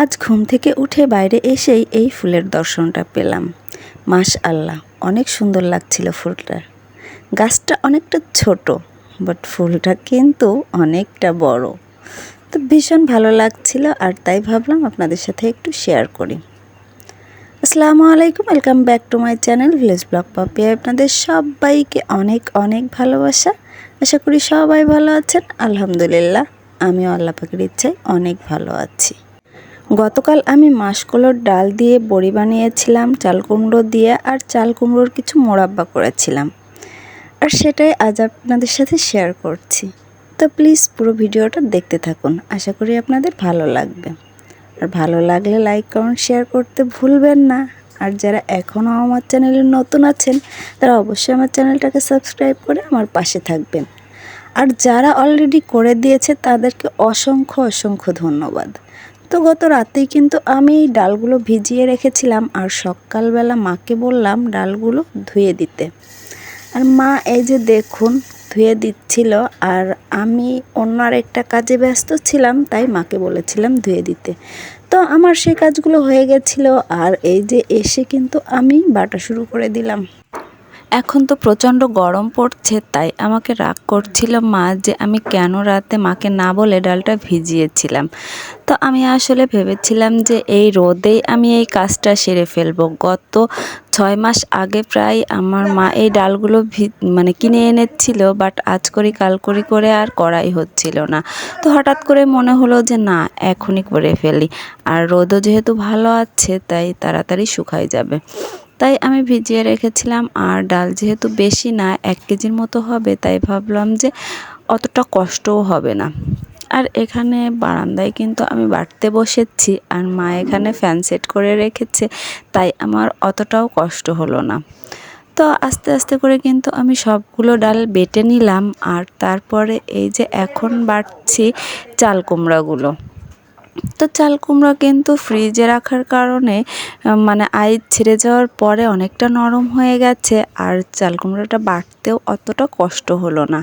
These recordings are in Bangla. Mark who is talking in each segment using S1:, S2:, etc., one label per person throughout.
S1: আজ ঘুম থেকে উঠে বাইরে এসেই এই ফুলের দর্শনটা পেলাম। মাশআল্লাহ, অনেক সুন্দর লাগছিল ফুলটা। গাছটা অনেকটা ছোট, বাট ফুলটা কিন্তু অনেকটা বড়। তো ভীষণ ভালো লাগছিল, আর তাই ভাবলাম আপনাদের সাথে একটু শেয়ার করি। আসসালামু আলাইকুম, welcome back to my channel village blog পাপি। আপনাদের সবাইকে অনেক অনেক ভালোবাসা। আশা করি সবাই ভালো আছেন। আলহামদুলিল্লাহ, আমিও আল্লাহ পাকের ইচ্ছায় অনেক ভালো আছি। গতকাল আমি মাসকলাইর ডাল দিয়ে বড়ি বানিয়েছিলাম, চাল কুমড়ো দিয়ে, আর চাল কুমড়োর কিছু মোরাব্বা করেছিলাম, আর সেটাই আজ আপনাদের সাথে শেয়ার করছি। তো প্লিজ পুরো ভিডিওটা দেখতে থাকুন, আশা করি আপনাদের ভালো লাগবে। আর ভালো লাগলে লাইক কমেন্ট শেয়ার করতে ভুলবেন না। আর যারা এখনও আমার চ্যানেলে নতুন আছেন তারা অবশ্যই আমার চ্যানেলটাকে সাবস্ক্রাইব করে আমার পাশে থাকবেন। আর যারা অলরেডি করে দিয়েছে তাদেরকে অসংখ্য অসংখ্য ধন্যবাদ। তো গত রাতেই কিন্তু আমি এই ডালগুলো ভিজিয়ে রেখেছিলাম, আর সকালবেলা মাকে বললাম ডালগুলো ধুয়ে দিতে। আর মা এই যে দেখুন ধুয়ে দিচ্ছিল, আর আমি অন্য আরেকটা কাজে ব্যস্ত ছিলাম, তাই মাকে বলেছিলাম ধুয়ে দিতে। তো আমার সেই কাজগুলো হয়ে গেছিলো, আর এই যে এসে কিন্তু আমি বাটা শুরু করে দিলাম। এখন তো প্রচণ্ড গরম পড়ছে, তাই আমাকে রাগ করছিল মা যে আমি কেন রাতে মাকে না বলে ডালটা ভিজিয়েছিলাম। তো আমি আসলে ভেবেছিলাম যে এই রোদেই আমি এই কাজটা সেরে ফেলবো। গত 6 মাস আগে প্রায় আমার মা এই ডালগুলো কিনে এনেছিল, বাট আজ করি কাল করি করে আর করাই হচ্ছিল না। তো হঠাৎ করে মনে হলো যে না, এখনই করে ফেলি। আর রোদও যেহেতু ভালো আছে তাই তাড়াতাড়ি শুকাই যাবে। তাই আমি ভিজিয়ে রেখেছিলাম। আর ডাল যেহেতু বেশি না, 1 কেজির মতো হবে, তাই ভাবলাম যে অতটা কষ্টও হবে না। আর এখানে বারান্দায় কিন্তু আমি বাটতে বসেছি, আর মা এখানে ফ্যান সেট করে রেখেছে, তাই আমার অতটাও কষ্ট হলো না। তো আস্তে আস্তে করে কিন্তু আমি সবগুলো ডাল বেটে নিলাম। আর তারপরে এই যে এখন বাটছি চাল কুমড়াগুলো। তো চাল কুমড়া কিন্তু ফ্রিজে রাখার কারণে আইস ছেড়ে যাওয়ার পরে অনেকটা নরম হয়ে গেছে, আর চাল কুমড়াটা বাটতেও অতটা কষ্ট হলো না।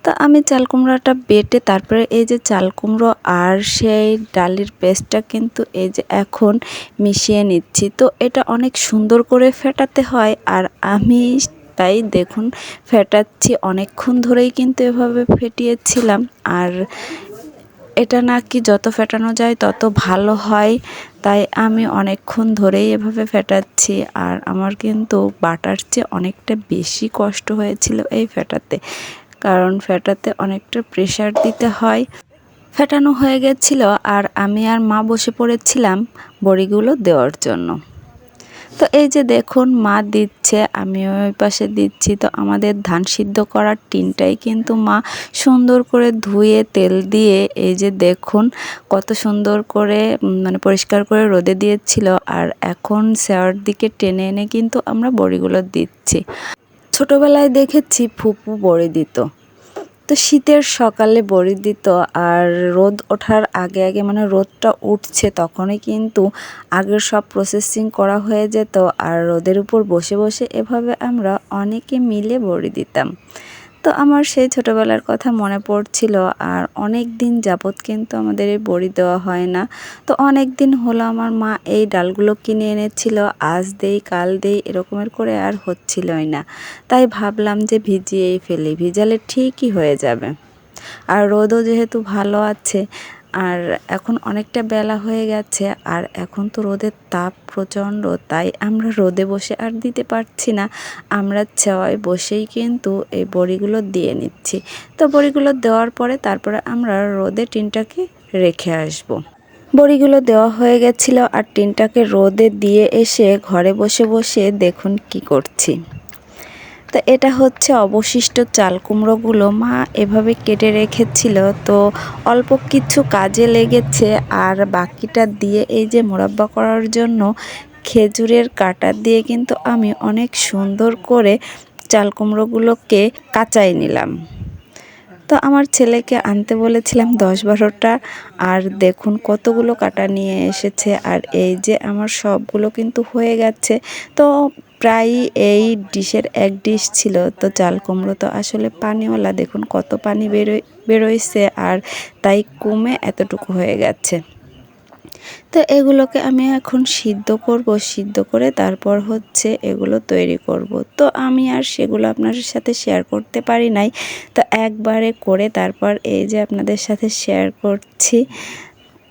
S1: তো আমি চাল কুমড়াটা বেটে তারপরে এই যে চাল কুমড়ো আর সেই ডালের পেস্টটা কিন্তু এই যে এখন মিশিয়ে নিচ্ছি। তো এটা অনেক সুন্দর করে ফেটাতে হয়, আর আমি তাই দেখুন ফেটাচ্ছি। অনেকক্ষণ ধরেই কিন্তু এভাবে ফেটিয়েছিলাম, আর এটা নাকি যত ফেটানো যায় তত ভালো হয়, তাই আমি অনেকক্ষণ ধরেই এভাবে ফেটাচ্ছি। আর আমার কিন্তু বাটার চেয়ে অনেকটা বেশি কষ্ট হয়েছিল এই ফেটাতে, কারণ ফেটাতে অনেকটা প্রেশার দিতে হয়। ফেটানো হয়ে গেছিল, আর আমি আর মা বসে পড়েছিলাম বড়িগুলো দেওয়ার জন্য। তো এই যে দেখুন মা দিচ্ছে, আমি ওই পাশে দিচ্ছি। তো আমাদের ধান সিদ্ধ করার টিনটাই কিন্তু মা সুন্দর করে ধুয়ে তেল দিয়ে এই যে দেখুন কত সুন্দর করে পরিষ্কার করে রোদে দিয়েছিল। আর এখন শেয়ার দিকে টেনে এনে কিন্তু আমরা বড়িগুলো দিচ্ছি। ছোটোবেলায় দেখেছি ফুপু বড়ি দিত, তো শীতের সকালে বড়ি দিত। আর রোদ ওঠার আগে আগে রোদটা উঠছে তখনই কিন্তু আগের সব প্রসেসিং করা হয়ে যেত, আর রোদের উপর বসে বসে এভাবে আমরা অনেকে মিলে বড়ি দিতাম। তো আমার সেই ছোটোবেলার কথা মনে পড়ছিল। আর অনেক দিন যাবৎ কিন্তু আমাদের এই বড়ি দেওয়া হয় না। তো অনেক দিন হলো আমার মা এই ডালগুলো কিনে এনেছিল, আজ দেই কাল দেই এরকমের করে আর হচ্ছিলই না। তাই ভাবলাম যে ভিজিয়েই ফেলি, ভিজালে ঠিকই হয়ে যাবে। আর রোদও যেহেতু ভালো আছে, আর এখন অনেকটা বেলা হয়ে গেছে, আর এখন তো রোদের তাপ প্রচণ্ড, তাই আমরা রোদে বসে আর দিতে পারছি না। আমরা ছায়ায় বসেই কিন্তু এই বড়িগুলো দিয়ে নিচ্ছি। তো বড়িগুলো দেওয়ার পরে তারপরে আমরা রোদে টিনটাকে রেখে আসব। বড়িগুলো দেওয়া হয়ে গেছিল, আর টিনটাকে রোদে দিয়ে এসে ঘরে বসে বসে দেখুন কি করছি। তো এটা হচ্ছে অবশিষ্ট চাল কুমড়োগুলো মা এভাবে কেটে রেখেছিল, তো অল্প কিছু কাজে লেগেছে। আর বাকিটা দিয়ে এই যে মোরাব্বা করার জন্য খেজুরের কাটা দিয়ে কিন্তু আমি অনেক সুন্দর করে চাল কুমড়োগুলোকে কাঁচাই নিলাম। তো আমার ছেলেকে আনতে বলেছিলাম 10-12টা, আর দেখুন কতগুলো কাটা নিয়ে এসেছে। আর এই যে আমার সবগুলো কিন্তু হয়ে গেছে। তো প্রায় এই ডিশের 1 ডিশ ছিল। তো চাল কুমড়ো তো আসলে পানিওয়ালা, দেখুন কত পানি বেরোইছে, আর তাই কমে এতটুকু হয়ে গেছে। তো এগুলোকে আমি এখন সিদ্ধ করব, সিদ্ধ করে তারপর হচ্ছে এগুলো তৈরি করব। তো আমি আর সেগুলো আপনাদের সাথে শেয়ার করতে পারি নাই, তো একবারে করে তারপর এই যে আপনাদের সাথে শেয়ার করছি।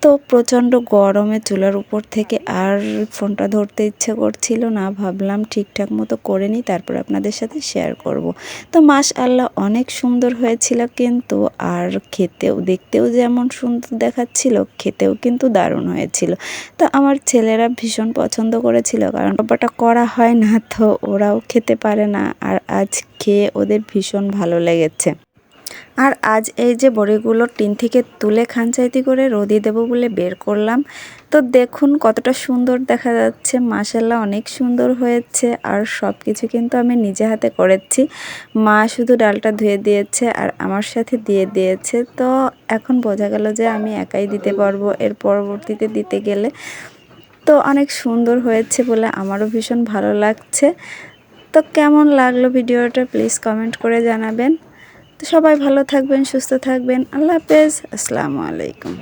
S1: তো প্রচণ্ড গরমে চুলার উপর থেকে আর ফোনটা ধরতে ইচ্ছে করছিল না, ভাবলাম ঠিকঠাক মতো করে নিই তারপর আপনাদের সাথে শেয়ার করব। তো মাশআল্লাহ অনেক সুন্দর হয়েছিল কিন্তু, আর খেতেও দেখতেও যেমন সুন্দর দেখাচ্ছিল, খেতেও কিন্তু দারুণ হয়েছিল। তো আমার ছেলেরা ভীষণ পছন্দ করেছিল, কারণ বাবাটা করা হয় না, তো ওরাও খেতে পারে না, আর আজ খেয়ে ওদের ভীষণ ভালো লেগেছে। আর আজ এই যে বড়িগুলো টিন থেকে তুলে খানচাইতি করে রোদে দেবো বলে বের করলাম। তো দেখুন কতটা সুন্দর দেখা যাচ্ছে, মাশাআল্লাহ অনেক সুন্দর হয়েছে। আর সব কিছু কিন্তু আমি নিজে হাতে করেছি, মা শুধু ডালটা ধুয়ে দিয়েছে আর আমার সাথে দিয়ে দিয়েছে। তো এখন বোঝা গেল যে আমি একাই দিতে পারবো এর পরবর্তীতে দিতে গেলে। তো অনেক সুন্দর হয়েছে বলে আমারও ভীষণ ভালো লাগছে। তো কেমন লাগলো ভিডিওটা প্লিজ কমেন্ট করে জানাবেন। তো সবাই ভালো থাকবেন, সুস্থ থাকবেন। আল্লাহ হাফেজ, আসসালামু আলাইকুম।